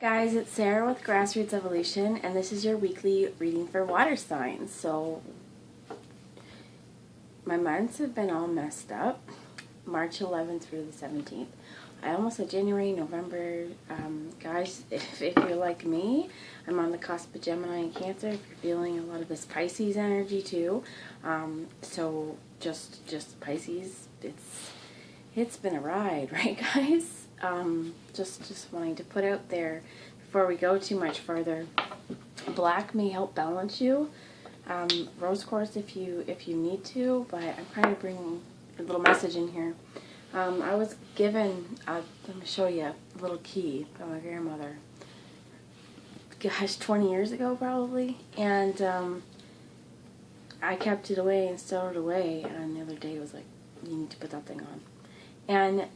Guys, it's Sarah with Grassroots Evolution, and this is your weekly reading for water signs. So, my months have been all messed up. March 11th through the 17th. I almost said January, November. Guys, if you're like me, I'm on the cusp of Gemini and Cancer. If you're feeling a lot of this Pisces energy too. So, just Pisces, it's been a ride, right, guys? Just wanting to put out there before we go too much further. Black may help balance you. Rose quartz if you need to, but I'm kind of bringing a little message in here. I was given, let me show you a little key by my grandmother. Gosh, 20 years ago probably, and I kept it away and stowed it away. And the other day it was like, you need to put that thing on, and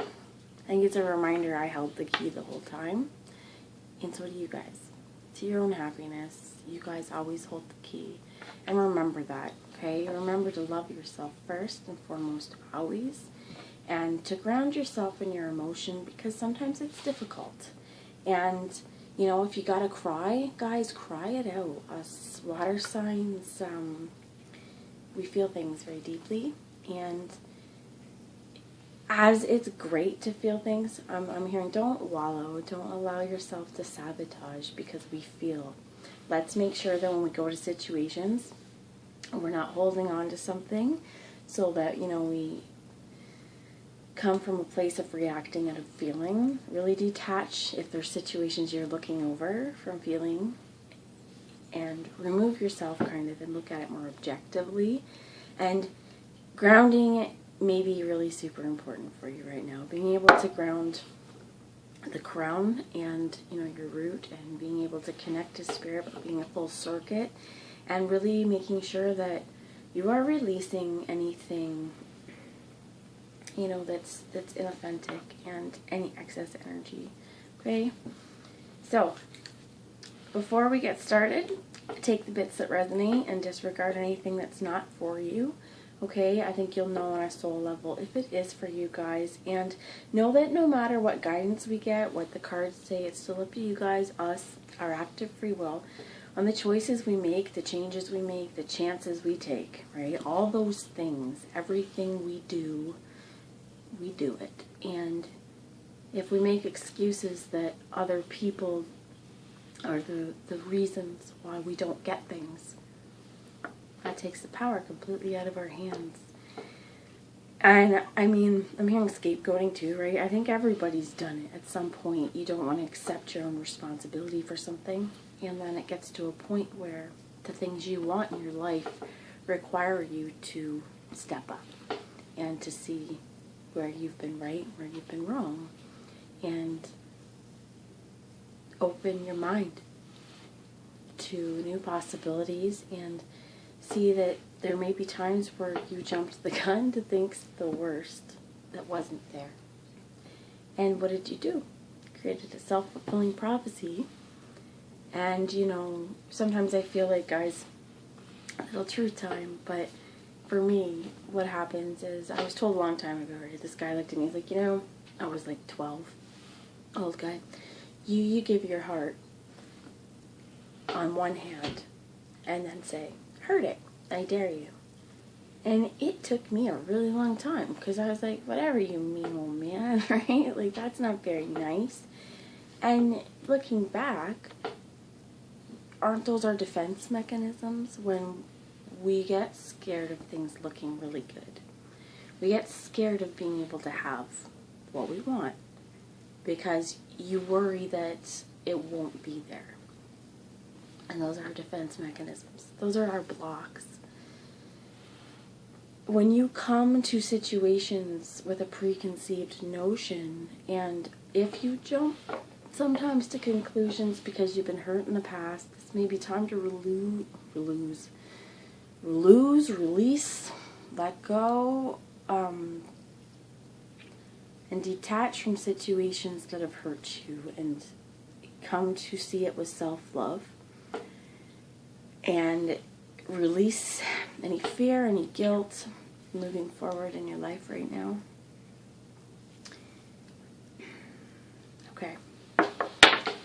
I think it's a reminder I held the key the whole time, and so do you guys. To your own happiness, you guys always hold the key. And remember that, okay? Remember to love yourself first and foremost, always. And to ground yourself in your emotion, because sometimes it's difficult. And, you know, if you gotta cry, guys, cry it out. Us water signs, we feel things very deeply. And as it's great to feel things, I'm hearing don't wallow, don't allow yourself to sabotage because we feel. Let's make sure that when we go to situations, we're not holding on to something so that, you know, we come from a place of reacting out of feeling. Really detach if there's situations you're looking over from feeling, and remove yourself kind of and look at it more objectively. And grounding it may be really super important for you right now. Being able to ground the crown and, you know, your root, and being able to connect to spirit, but being a full circuit, and really making sure that you are releasing anything, you know, that's inauthentic and any excess energy. Okay? So, before we get started, take the bits that resonate and disregard anything that's not for you. Okay, I think you'll know on a soul level if it is for you guys. And know that no matter what guidance we get, what the cards say, it's still up to you guys, us, our active free will, on the choices we make, the changes we make, the chances we take, right? All those things, everything we do it. And if we make excuses that other people are the reasons why we don't get things, that takes the power completely out of our hands. And I mean, I'm hearing scapegoating too, right? I think everybody's done it at some point. You don't want to accept your own responsibility for something, and then it gets to a point where the things you want in your life require you to step up and to see where you've been right, where you've been wrong, and open your mind to new possibilities, and see that there may be times where you jumped the gun to think the worst that wasn't there. And what did you do? Created a self-fulfilling prophecy. And, you know, sometimes I feel like, guys, a little truth time, but for me, what happens is, I was told a long time ago, right, this guy looked at me, he's like, you know, I was like 12, old guy, you give your heart on one hand and then say, hurt it, I dare you. And it took me a really long time, because I was like, whatever, you mean old man, right? Like, that's not very nice. And looking back, aren't those our defense mechanisms when we get scared of things looking really good? We get scared of being able to have what we want because you worry that it won't be there. And those are our defense mechanisms. Those are our blocks. When you come to situations with a preconceived notion, and if you jump sometimes to conclusions because you've been hurt in the past, this may be time to release, let go, and detach from situations that have hurt you, and come to see it with self-love. And release any fear, any guilt moving forward in your life right now. Okay.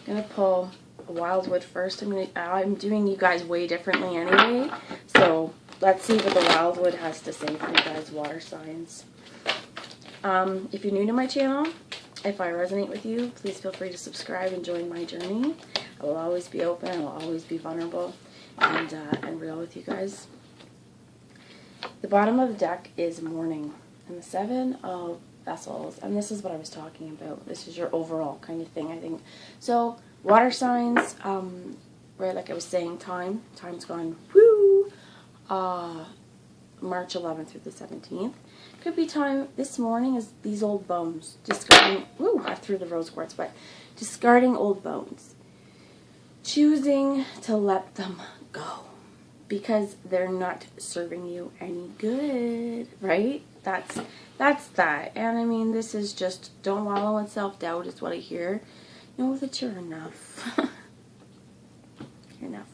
I'm going to pull a Wildwood first. I'm doing you guys way differently anyway. So let's see what the Wildwood has to say for you guys, water signs. If you're new to my channel, if I resonate with you, please feel free to subscribe and join my journey. I will always be open. I will always be vulnerable and real with you guys. The bottom of the deck is Mourning, and the 7 of Vessels, and this is what I was talking about. This is your overall kind of thing, I think. So water signs, right, like I was saying, time's gone, woo, March 11th through the 17th. Could be time this morning is these old bones, discarding, woo, I threw the rose quartz, but discarding old bones. Choosing to let them go because they're not serving you any good, right? That's that. And I mean, this is just, don't wallow in self-doubt is what I hear. Know that you're enough. You're enough.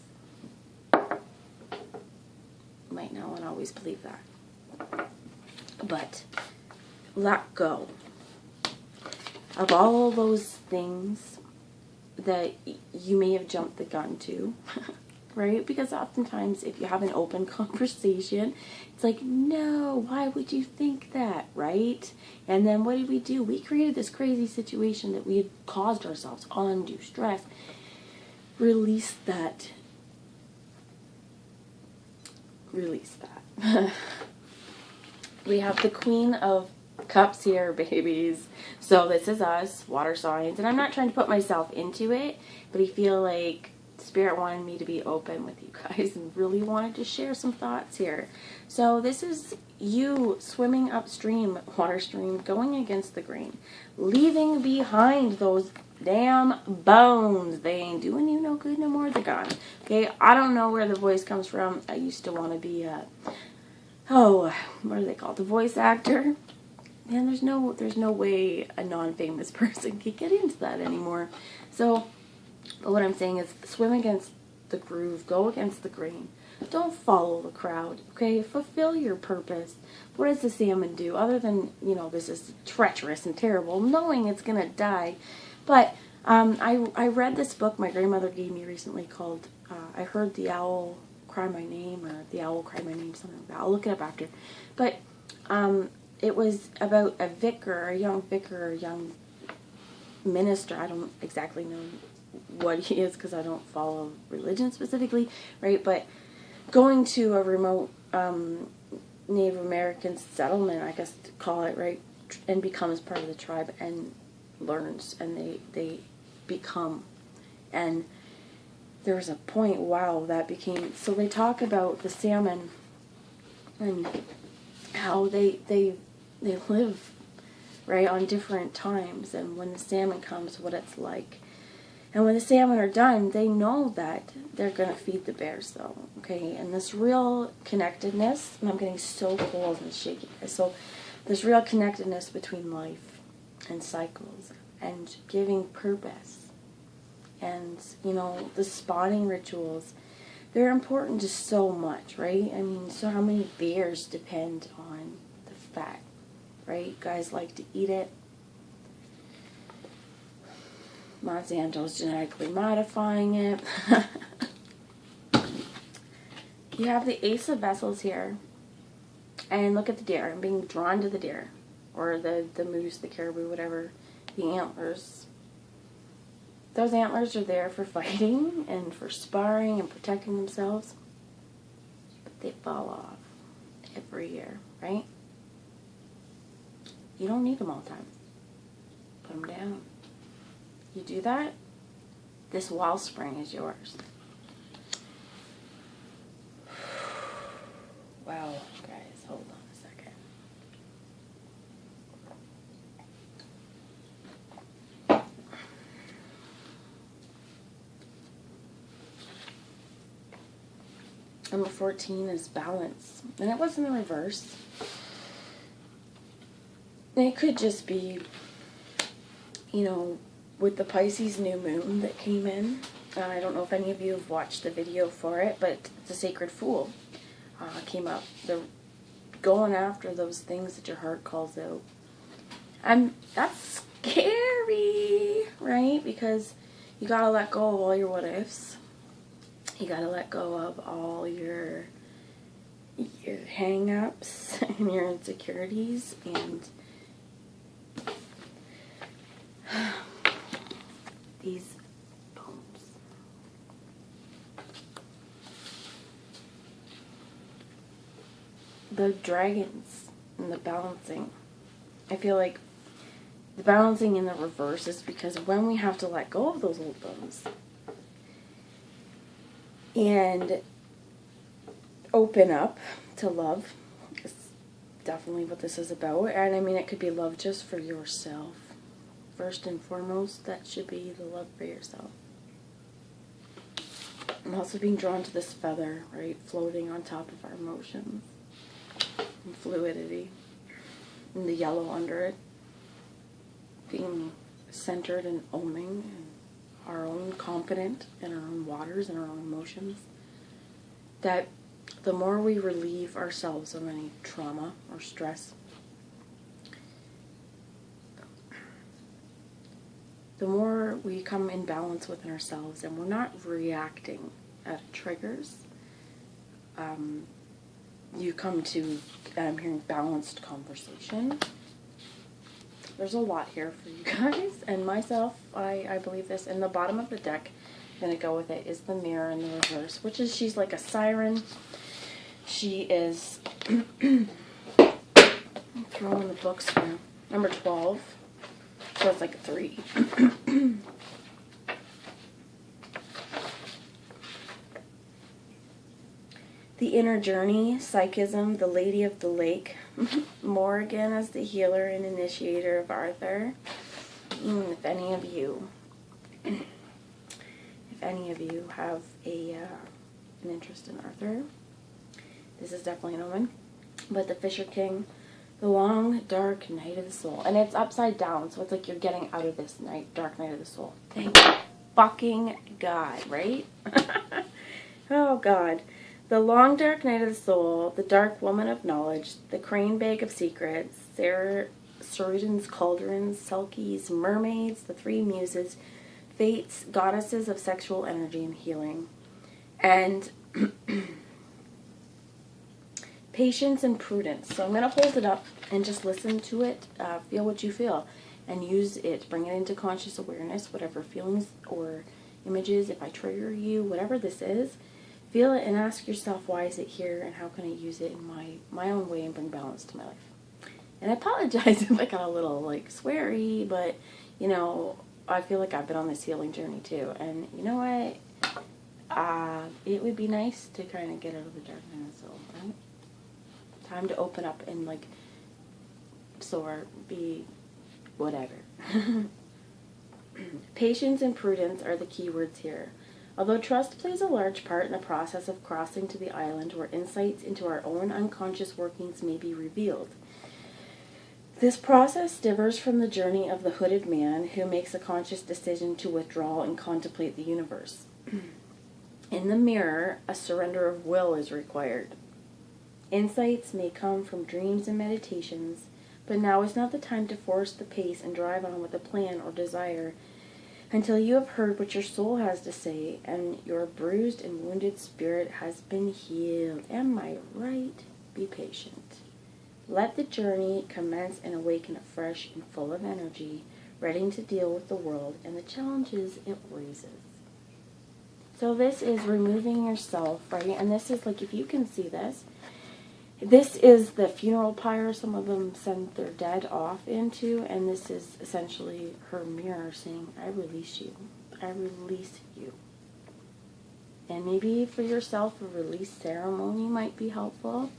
Might not always believe that. But let go of all those things that you may have jumped the gun to, right? Because oftentimes if you have an open conversation, it's like, no, why would you think that, right? And then what did we do? We created this crazy situation that we had caused ourselves undue stress. Release that. Release that. We have the Queen of Cups here, babies. So this is us, water signs. And I'm not trying to put myself into it, but I feel like Spirit wanted me to be open with you guys and really wanted to share some thoughts here. So this is you swimming upstream, water stream, going against the grain, leaving behind those damn bones. They ain't doing you no good no more. They're gone. Okay, I don't know where the voice comes from. I used to want to be a, what are they called? The voice actor. And there's no way a non-famous person can get into that anymore. So what I'm saying is swim against the groove, go against the grain. Don't follow the crowd, okay? Fulfill your purpose. What does the salmon do other than, you know, this is treacherous and terrible, knowing it's going to die? But I read this book my grandmother gave me recently called, I Heard the Owl Cry My Name, or The Owl Cried My Name, something like that. I'll look it up after. But it was about a vicar, a young vicar, or a young minister. I don't exactly know what he is because I don't follow religion specifically, right? But going to a remote Native American settlement, I guess to call it, right, and becomes part of the tribe and learns, and they become. And there was a point, wow, that became, so they talk about the salmon and how they live, right, on different times, and when the salmon comes, what it's like. And when the salmon are done, they know that they're going to feed the bears, though, okay? And this real connectedness, and I'm getting so cold and shaky, so this real connectedness between life and cycles and giving purpose and, you know, the spawning rituals, they're important to so much, right? I mean, so how many bears depend on the fat, right? Guys like to eat it. Monsanto's genetically modifying it. You have the Ace of Vessels here. And look at the deer. I'm being drawn to the deer. Or the moose, the caribou, whatever. The antlers. Those antlers are there for fighting and for sparring and protecting themselves. But they fall off every year, right? You don't need them all the time. Put them down. You do that, this wellspring is yours. Wow, guys, hold on a second. Number 14 is balance, and it was in the reverse. And it could just be, you know, with the Pisces new moon that came in. I don't know if any of you have watched the video for it, but the Sacred Fool came up. They're going after those things that your heart calls out. And that's scary, right? Because You gotta let go of all your what ifs. You gotta let go of all your hang-ups and your insecurities, and these bones. The dragons and the balancing. I feel like the balancing in the reverse is because when we have to let go of those old bones and open up to love, is definitely what this is about. And I mean, it could be love just for yourself. First and foremost, that should be the love for yourself. I'm also being drawn to this feather, right, floating on top of our emotions and fluidity, and the yellow under it, being centered and owning and our own confident in our own waters and our own emotions. That the more we relieve ourselves of any trauma or stress, the more we come in balance within ourselves, and we're not reacting at triggers. You come to, I'm hearing, balanced conversation. There's a lot here for you guys, and myself, I believe this. In the bottom of the deck, I'm going to go with it, is the mirror in the reverse, which is, she's like a siren. She is, I'm throwing the books here, number 12. So it's like a 3. The inner journey, psychism, the lady of the lake, Morrigan as the healer and initiator of Arthur. If any of you have an interest in Arthur, this is definitely an omen. But the Fisher King, the long, dark night of the soul. And it's upside down, so it's like you're getting out of this dark night of the soul. Thank fucking God, right? Oh, God. The long, dark night of the soul, the dark woman of knowledge, the crane bag of secrets, Sarudan's cauldrons, Selkies, mermaids, the 3 muses, fates, goddesses of sexual energy and healing. And patience and prudence. So I'm going to hold it up and just listen to it, feel what you feel, and use it. Bring it into conscious awareness, whatever feelings or images, if I trigger you, whatever this is, feel it and ask yourself, why is it here, and how can I use it in my own way and bring balance to my life. And I apologize if I got a little, like, sweary, but, you know, I feel like I've been on this healing journey too. And you know what? It would be nice to kind of get out of the dark night of the soul, right? Time to open up and, like, soar, be whatever. Patience and prudence are the key words here. Although trust plays a large part in the process of crossing to the island where insights into our own unconscious workings may be revealed, this process differs from the journey of the hooded man who makes a conscious decision to withdraw and contemplate the universe. In the mirror, a surrender of will is required. Insights may come from dreams and meditations, but now is not the time to force the pace and drive on with a plan or desire until you have heard what your soul has to say and your bruised and wounded spirit has been healed. Am I right? Be patient. Let the journey commence and awaken afresh and full of energy, ready to deal with the world and the challenges it raises. So this is removing yourself, right? And this is like, if you can see this, this is the funeral pyre some of them send their dead off into, and this is essentially her mirror saying, I release you. I release you. And maybe for yourself, a release ceremony might be helpful.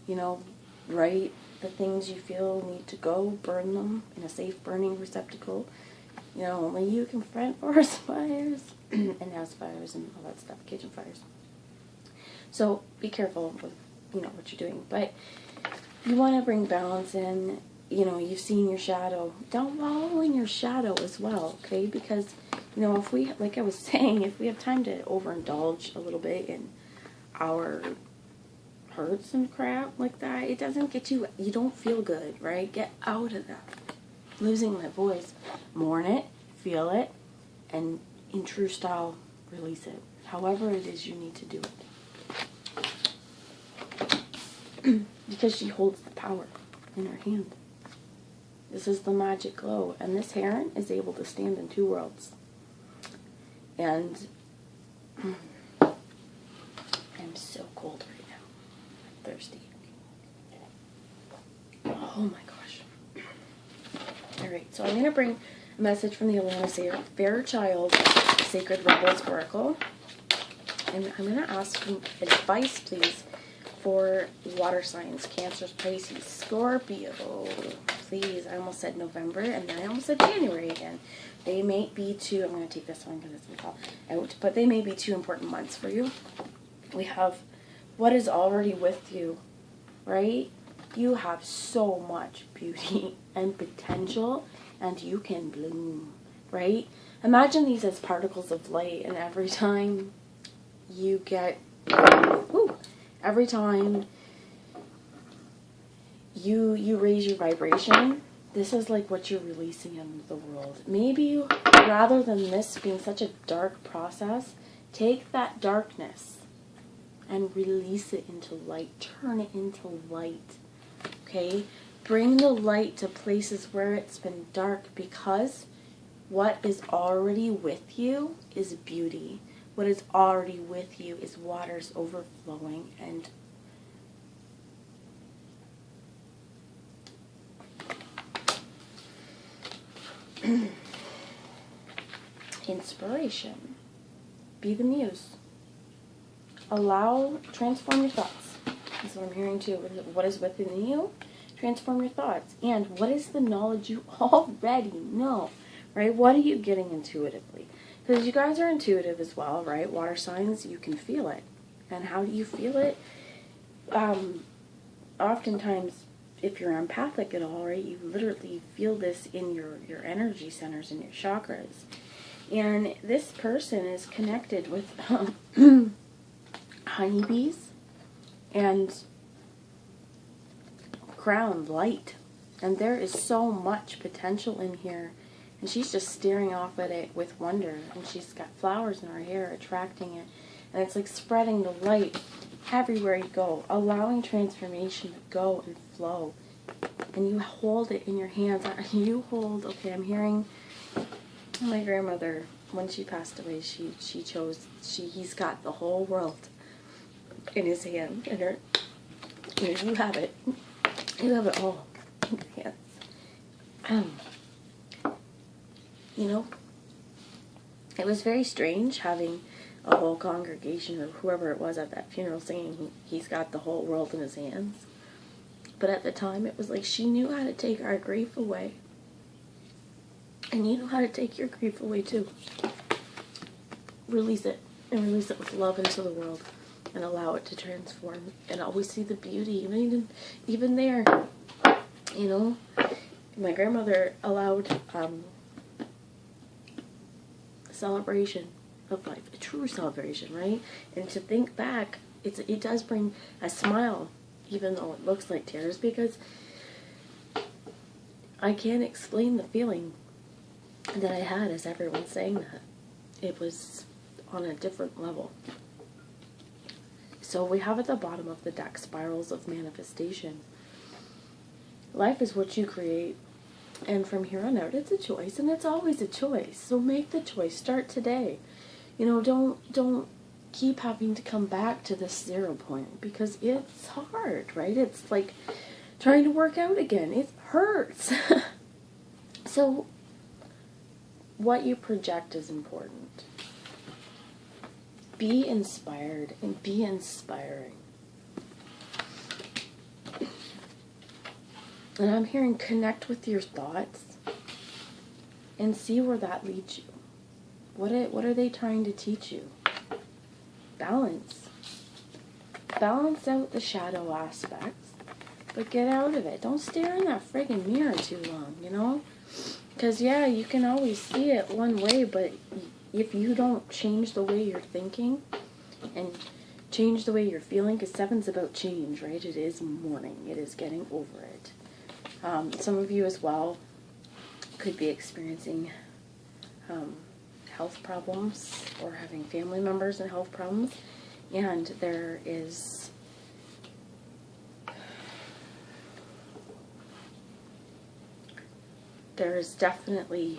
You know, write the things you feel need to go, burn them in a safe burning receptacle. You know, only you can prevent forest fires and house fires and all that stuff, kitchen fires. So be careful with, you know, what you're doing. But you want to bring balance in. You know, you've seen your shadow. Don't wallow in your shadow as well, okay? Because, you know, if we, like I was saying, if we have time to overindulge a little bit in our hurts and crap like that, it doesn't get you, you don't feel good, right? Get out of that. Losing my voice. Mourn it, feel it, and in true style, release it. However it is you need to do it. Because she holds the power in her hand. This is the magic glow. And this heron is able to stand in two worlds. And I'm so cold right now. I'm thirsty. Oh my gosh. Alright, so I'm going to bring a message from the Alana Fairchild Sacred Rebels Oracle. And I'm going to ask for advice, please, for water signs. Cancer, Pisces, Scorpio. Please, I almost said November, and then I almost said January again. They may be two, I'm going to take this one because it's going to fall out, but they may be two important months for you. We have what is already with you, right? You have so much beauty and potential, and you can bloom, right? Imagine these as particles of light, and every time you get, every time you raise your vibration, this is like what you're releasing into the world. Maybe rather than this being such a dark process, take that darkness and release it into light. Turn it into light. Okay? Bring the light to places where it's been dark, because what is already with you is beauty. What is already with you is waters overflowing and inspiration. Be the muse. Transform your thoughts. That's what I'm hearing too. What is within you? Transform your thoughts. And what is the knowledge you already know? Right? What are you getting intuitively? Because you guys are intuitive as well, right? Water signs, you can feel it. And how do you feel it? Oftentimes, if you're empathic at all, right, you literally feel this in your energy centers and your chakras. And this person is connected with honeybees and ground light. And there is so much potential in here. And she's just staring off at it with wonder. And she's got flowers in her hair attracting it. And it's like spreading the light everywhere you go, allowing transformation to go and flow. And you hold it in your hands. I'm hearing my grandmother, when she passed away, he's got the whole world in his hand. And you have it. You have it all in your hands. It was very strange having a whole congregation or whoever it was at that funeral saying he's got the whole world in his hands. But at the time, it was like she knew how to take our grief away. And you know how to take your grief away too. Release it. And release it with love into the world. And allow it to transform. And always see the beauty. Even there. My grandmother allowed celebration of life. A true celebration, right? And to think back, it does bring a smile, even though it looks like tears, because I can't explain the feeling that I had as everyone's saying that. It was on a different level. So we have at the bottom of the deck spirals of manifestation. Life is what you create. And from here on out, it's a choice, and it's always a choice. So make the choice. Start today. Don't keep having to come back to this 0 point, because it's hard, right? It's like trying to work out again. It hurts. So what you project is important. Be inspired and be inspiring. And I'm hearing connect with your thoughts and see where that leads you. What are they trying to teach you? Balance. Balance out the shadow aspects, but get out of it. Don't stare in that friggin' mirror too long, Because, yeah, you can always see it one way, but if you don't change the way you're thinking and change the way you're feeling, because 7's about change, right? It is mourning. It is getting over it. Some of you as well could be experiencing health problems or having family members in health problems. And there's definitely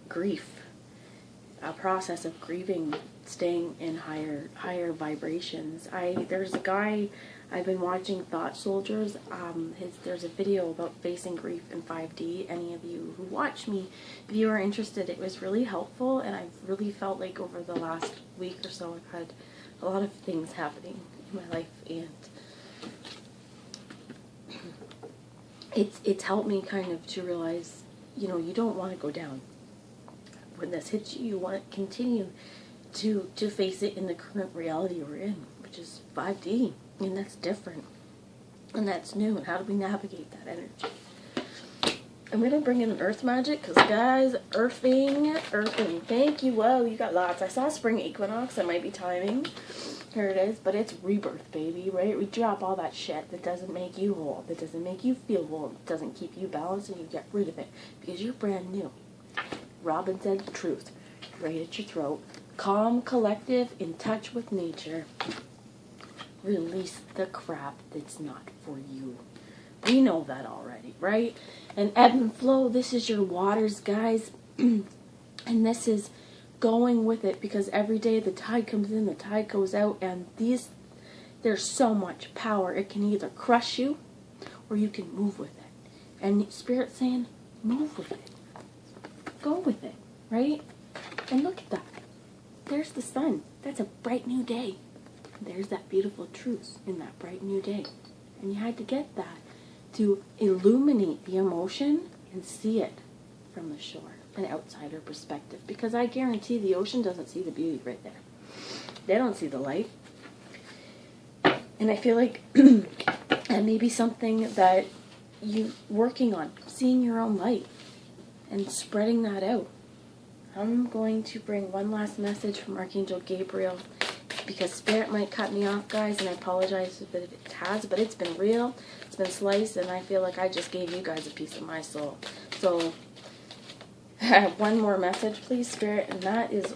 grief, a process of grieving, staying in higher vibrations. There's a guy I've been watching, Thought Soldiers. There's a video about facing grief in 5D. Any of you who watch me, if you are interested, it was really helpful, and I've really felt like over the last week or so I've had a lot of things happening in my life, and it's helped me kind of to realize, you know, you don't want to go down. When this hits you, you want to continue to face it in the current reality we're in, which is 5D, and that's different, and that's new, and how do we navigate that energy? I'm going to bring in Earth Magic, because guys, earthing, thank you, whoa, you got lots. I saw spring equinox, that might be timing, here it is, but it's rebirth, baby, right? We drop all that shit that doesn't make you whole, that doesn't make you feel whole, that doesn't keep you balanced, and you get rid of it, because you're brand new. Robin said the truth, right at your throat. Calm, collective, in touch with nature. Release the crap that's not for you. We know that already, right? And ebb and flow, this is your waters, guys. And this is going with it, because every day the tide comes in, the tide goes out, and there's so much power. It can either crush you, or you can move with it. And Spirit's saying, move with it. Go with it, right? And look at that. There's the sun. That's a bright new day. There's that beautiful truth in that bright new day. And you had to get that to illuminate the emotion and see it from the shore, an outsider perspective. Because I guarantee the ocean doesn't see the beauty right there. They don't see the light. And I feel like that may be something that you're working on, seeing your own light and spreading that out. I'm going to bring one last message from Archangel Gabriel, because Spirit might cut me off, guys, and I apologize if it has, but it's been real, it's been sliced, and I feel like I just gave you guys a piece of my soul. So, one more message, please, Spirit, and that is,